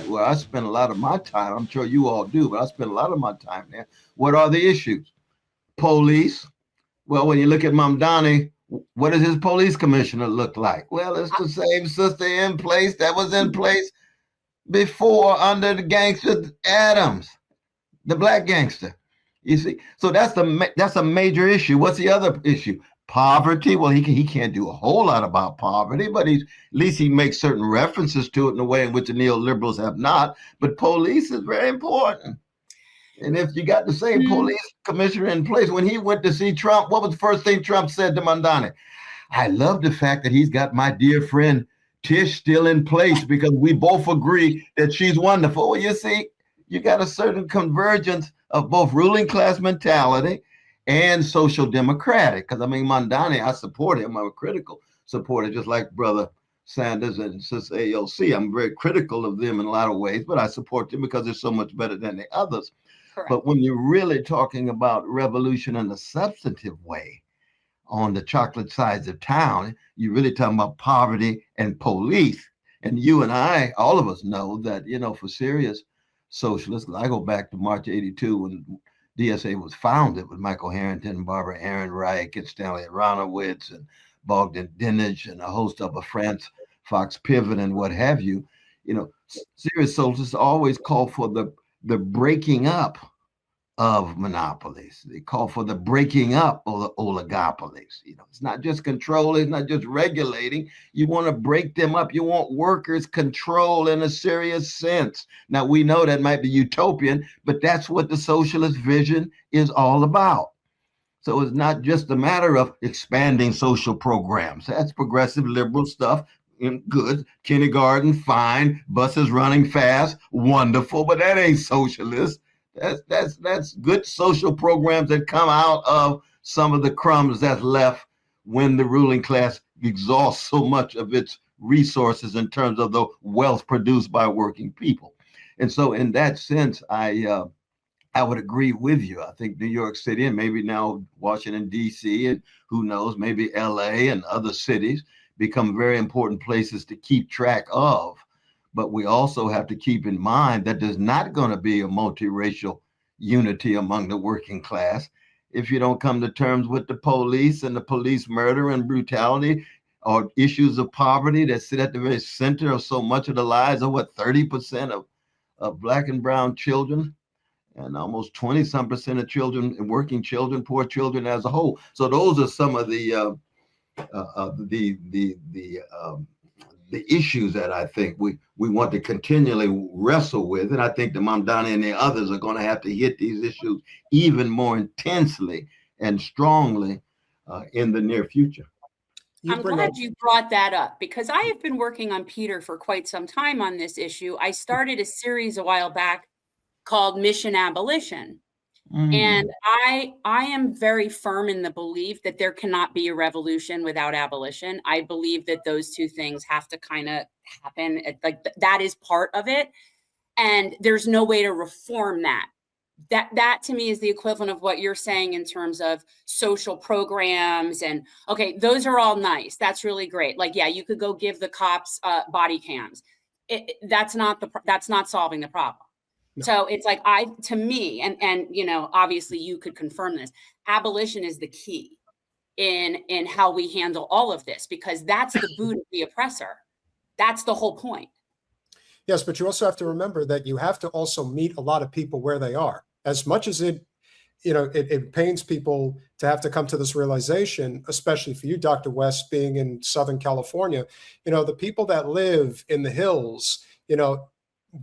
where I spend a lot of my time. I'm sure you all do, but I spend a lot of my time there. What are the issues? Police. Well, when you look at Mamdani, what does his police commissioner look like? Well, it's the same sister in place that was in place before under the gangster Adams, the black gangster. You see, so that's a major issue. What's the other issue? Poverty. Well, he can't do a whole lot about poverty, but at least he makes certain references to it in a way in which the neoliberals have not. But police is very important. And if you got the same police commissioner in place, when he went to see Trump, what was the first thing Trump said to Mamdani? I love the fact that he's got my dear friend Tish still in place because we both agree that she's wonderful. Well, you see, you got a certain convergence of both ruling class mentality and social democratic. Because I mean, Mamdani, I support him. I'm a critical supporter, just like Brother Sanders and Sis AOC. I'm very critical of them in a lot of ways, but I support them because they're so much better than the others. Correct. But when you're really talking about revolution in a substantive way on the chocolate sides of town, you're really talking about poverty and police. And you and I, all of us know that, for serious socialists, I go back to March 82 when DSA was founded with Michael Harrington and Barbara Ehrenreich and Stanley Aronowitz and Bogdan Dinich and a host of France, Fox Pivot and what have you. Serious socialists always call for the breaking up of monopolies. They call for the breaking up of the oligopolies. It's not just controlling, it's not just regulating. You want to break them up. You want workers' control in a serious sense. Now, we know that might be utopian, but that's what the socialist vision is all about. So it's not just a matter of expanding social programs. That's progressive liberal stuff. Good. Kindergarten, fine. Buses running fast, wonderful, but that ain't socialist. That's good social programs that come out of some of the crumbs that's left when the ruling class exhausts so much of its resources in terms of the wealth produced by working people. And so in that sense, I would agree with you. I think New York City and maybe now Washington, D.C., and who knows, maybe L.A. and other cities become very important places to keep track of. But we also have to keep in mind that there's not going to be a multiracial unity among the working class if you don't come to terms with the police and the police murder and brutality or issues of poverty that sit at the very center of so much of the lives of 30% of Black and brown children and almost 20-some% of children and working children, poor children as a whole. So those are some of the issues that I think we want to continually wrestle with. And I think the Mamdani and the others are going to have to hit these issues even more intensely and strongly in the near future. I'm glad you brought that up because I have been working on Peter for quite some time on this issue. I started a series a while back called Mission Abolition. And I am very firm in the belief that there cannot be a revolution without abolition. I believe that those two things have to kind of happen. Like that is part of it. And there's no way to reform that. That to me is the equivalent of what you're saying in terms of social programs. And okay, those are all nice. That's really great. Like, yeah, you could go give the cops body cams. That's not solving the problem. No. So it's like to me, and obviously you could confirm this, abolition is the key in how we handle all of this, because that's the boot of the oppressor. That's the whole point. Yes, but you also have to remember that you have to also meet a lot of people where they are. As much as it pains people to have to come to this realization, especially for you, Dr. West, being in Southern California, the people that live in the hills,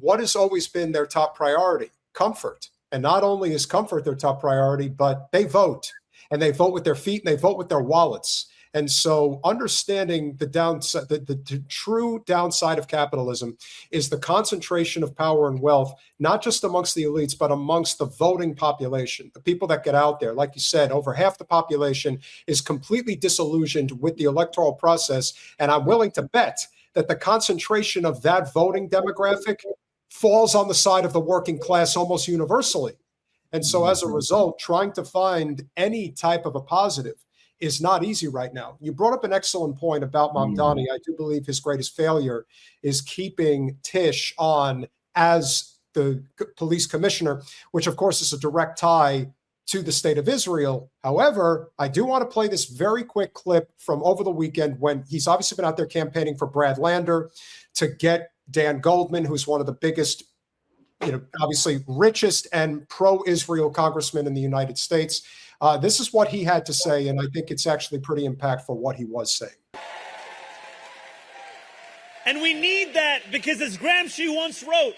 what has always been their top priority? Comfort. And not only is comfort their top priority, but they vote. And they vote with their feet and they vote with their wallets. And so understanding the downside, the true downside of capitalism is the concentration of power and wealth, not just amongst the elites, but amongst the voting population, the people that get out there. Like you said, over half the population is completely disillusioned with the electoral process. And I'm willing to bet that the concentration of that voting demographic falls on the side of the working class almost universally. And so as a result, trying to find any type of a positive is not easy right now. You brought up an excellent point about Mamdani. I do believe his greatest failure is keeping Tish on as the police commissioner, which of course is a direct tie to the state of Israel. However, I do want to play this very quick clip from over the weekend when he's obviously been out there campaigning for Brad Lander to get Dan Goldman, who's one of the biggest, obviously richest and pro-Israel congressmen in the United States. This is what he had to say, and I think it's actually pretty impactful what he was saying. And we need that because, as Gramsci once wrote,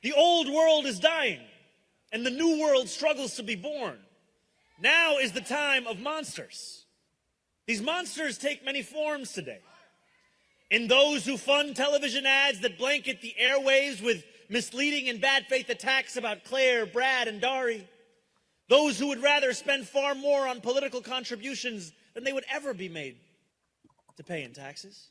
the old world is dying and the new world struggles to be born. Now is the time of monsters. These monsters take many forms today. In those who fund television ads that blanket the airwaves with misleading and bad faith attacks about Claire, Brad, and Dari. Those who would rather spend far more on political contributions than they would ever be made to pay in taxes.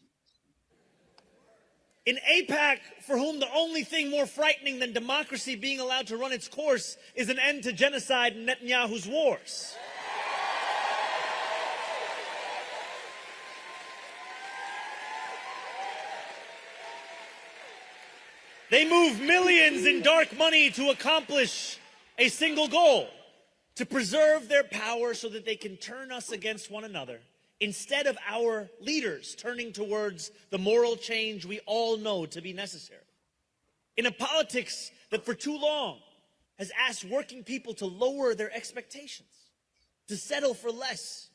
In AIPAC, for whom the only thing more frightening than democracy being allowed to run its course is an end to genocide and Netanyahu's wars. They move millions in dark money to accomplish a single goal: to preserve their power so that they can turn us against one another, instead of our leaders turning towards the moral change we all know to be necessary. In a politics that for too long has asked working people to lower their expectations, to settle for less,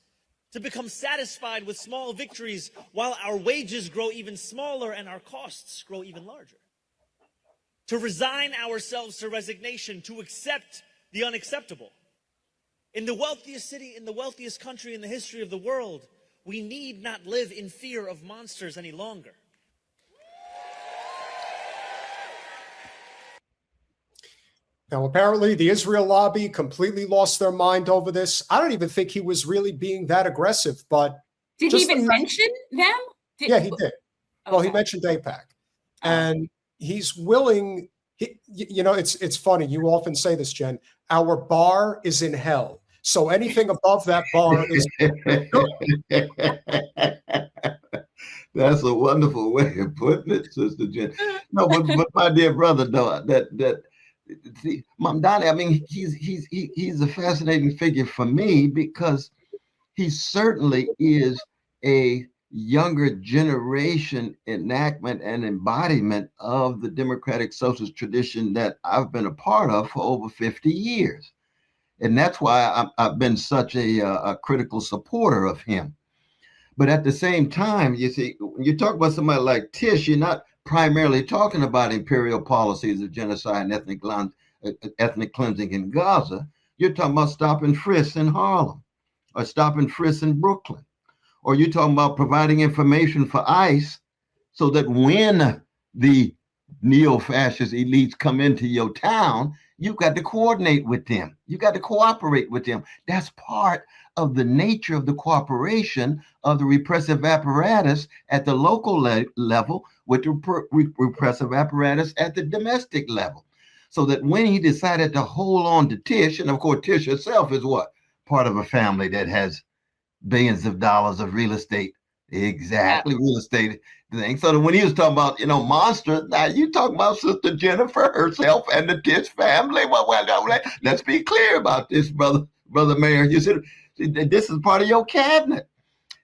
to become satisfied with small victories while our wages grow even smaller and our costs grow even larger. To resign ourselves to resignation, to accept the unacceptable. In the wealthiest city, in the wealthiest country in the history of the world, we need not live in fear of monsters any longer. Now, apparently, the Israel lobby completely lost their mind over this. I don't even think he was really being that aggressive, but... Did he even mention them? Yeah, he did. Okay. Well, he mentioned AIPAC. And he's willing... it's funny. You often say this, Jen. Our bar is in hell. So anything above that bar is That's a wonderful way of putting it, Sister Jen. No, but my dear brother, though, see, Mamdani, I mean, he's a fascinating figure for me because he certainly is a younger generation enactment and embodiment of the democratic socialist tradition that I've been a part of for over 50 years. And that's why I've been such a critical supporter of him. But at the same time, you see, when you talk about somebody like Tish, you're not primarily talking about imperial policies of genocide and ethnic cleansing in Gaza. You're talking about stop and frisk in Harlem, or stop and frisk in Brooklyn. Or you're talking about providing information for ICE so that when the neo-fascist elites come into your town, you've got to coordinate with them. You got to cooperate with them. That's part of the nature of the cooperation of the repressive apparatus at the local level with the repressive apparatus at the domestic level. So that when he decided to hold on to Tish, and of course Tish herself is what? Part of a family that has billions of dollars of real estate. Exactly, real estate thing. So that when he was talking about, monsters, now you talking about Sister Jennifer herself and the Tish family. Well, let's be clear about this, brother Mayor. You said this is part of your cabinet.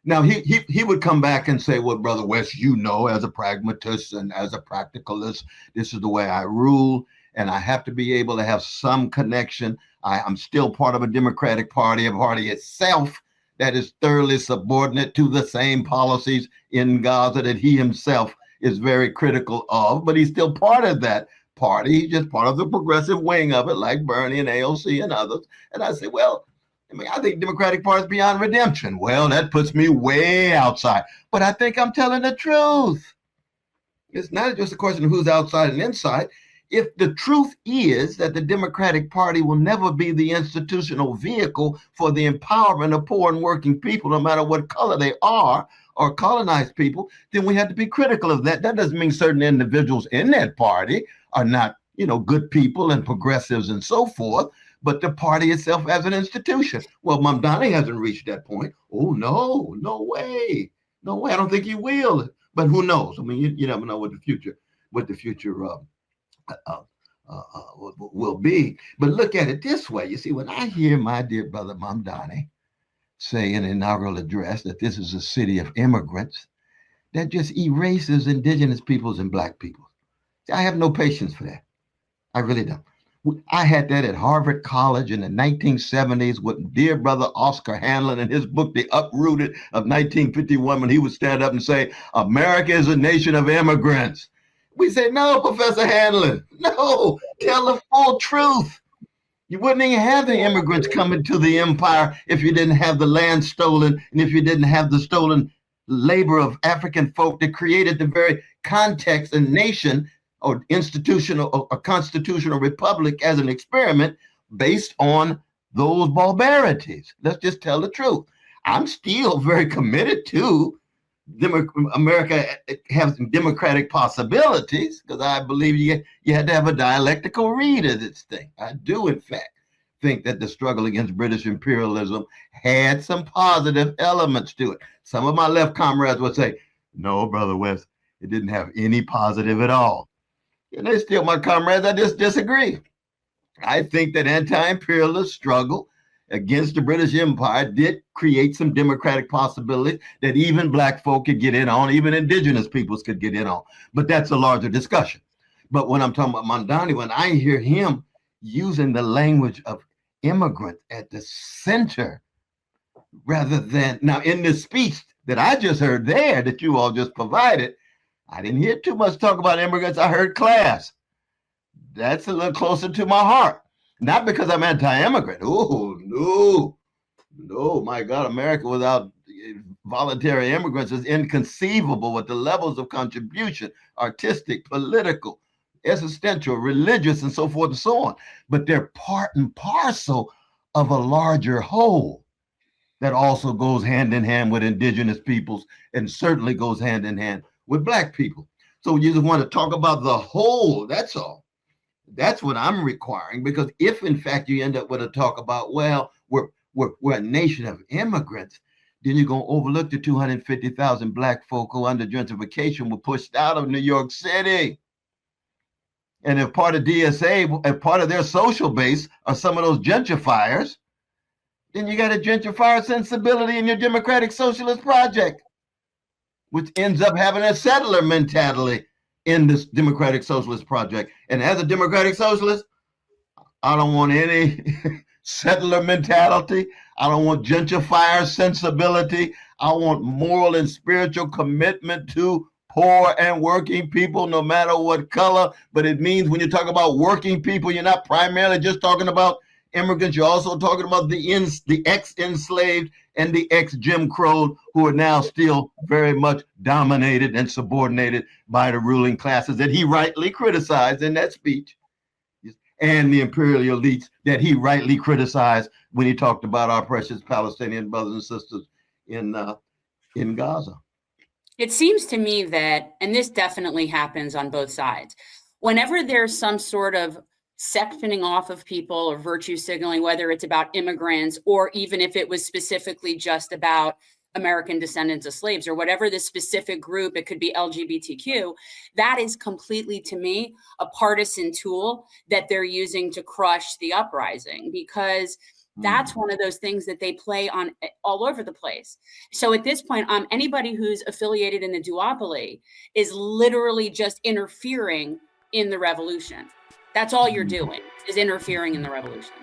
Now he would come back and say, well, Brother West, as a pragmatist and as a practicalist, this is the way I rule, and I have to be able to have some connection. I'm still part of a Democratic Party, a party itself that is thoroughly subordinate to the same policies in Gaza that he himself is very critical of, but he's still part of that party. He's just part of the progressive wing of it, like Bernie and AOC and others. And I say, I think Democratic Party is beyond redemption. Well, that puts me way outside, but I think I'm telling the truth. It's not just a question of who's outside and inside. If the truth is that the Democratic Party will never be the institutional vehicle for the empowerment of poor and working people, no matter what color they are, or colonized people, then we have to be critical of that. That doesn't mean certain individuals in that party are not, good people and progressives and so forth, but the party itself as an institution. Well, Mamdani hasn't reached that point. Oh, no way. No way. I don't think he will. But who knows? I mean, you never know what the future will be. But look at it this way. You see, when I hear my dear brother Mamdani say in an inaugural address that this is a city of immigrants, that just erases indigenous peoples and black people. I have no patience for that. I really don't. I had that at Harvard College in the 1970s with dear brother Oscar Hanlon in his book, The Uprooted of 1951, when he would stand up and say, America is a nation of immigrants. We say, no, Professor Hanlon, no, tell the full truth. You wouldn't even have the immigrants coming to the empire if you didn't have the land stolen and if you didn't have the stolen labor of African folk that created the very context and nation or institutional or constitutional republic as an experiment based on those barbarities. Let's just tell the truth. I'm still very committed to America has democratic possibilities because I believe you had to have a dialectical read of this thing. I do, in fact, think that the struggle against British imperialism had some positive elements to it. Some of my left comrades would say, no, Brother West, it didn't have any positive at all. And they're still my comrades. I just disagree. I think that anti-imperialist struggle against the British Empire did create some democratic possibilities that even black folk could get in on, even indigenous peoples could get in on. But that's a larger discussion. But when I'm talking about Mamdani, when I hear him using the language of immigrant at the center, rather than, now in this speech that I just heard there that you all just provided, I didn't hear too much talk about immigrants. I heard class. That's a little closer to my heart. Not because I'm anti-immigrant. Oh, no, my God, America without voluntary immigrants is inconceivable with the levels of contribution, artistic, political, existential, religious, and so forth and so on. But they're part and parcel of a larger whole that also goes hand in hand with indigenous peoples and certainly goes hand in hand with black people. So you just want to talk about the whole, that's all. That's what I'm requiring, because if in fact you end up with a talk about, well, we're a nation of immigrants, then you're going to overlook the 250,000 black folk who under gentrification were pushed out of New York City. And if part of DSA, if part of their social base are some of those gentrifiers, then you got a gentrifier sensibility in your democratic socialist project, which ends up having a settler mentality in this democratic socialist project. And as a democratic socialist, I don't want any settler mentality. I don't want gentrifier sensibility. I want moral and spiritual commitment to poor and working people, no matter what color. But it means when you talk about working people, you're not primarily just talking about immigrants. You're also talking about the ex-enslaved and the ex-Jim Crow, who are now still very much dominated and subordinated by the ruling classes that he rightly criticized in that speech, and the imperial elites that he rightly criticized when he talked about our precious Palestinian brothers and sisters in Gaza. It seems to me that, and this definitely happens on both sides, whenever there's some sort of sectioning off of people or virtue signaling, whether it's about immigrants or even if it was specifically just about American descendants of slaves or whatever the specific group, it could be LGBTQ, that is completely, to me, a partisan tool that they're using to crush the uprising, because that's one of those things that they play on all over the place. So at this point, anybody who's affiliated in the duopoly is literally just interfering in the revolution. That's all you're doing, is interfering in the revolution.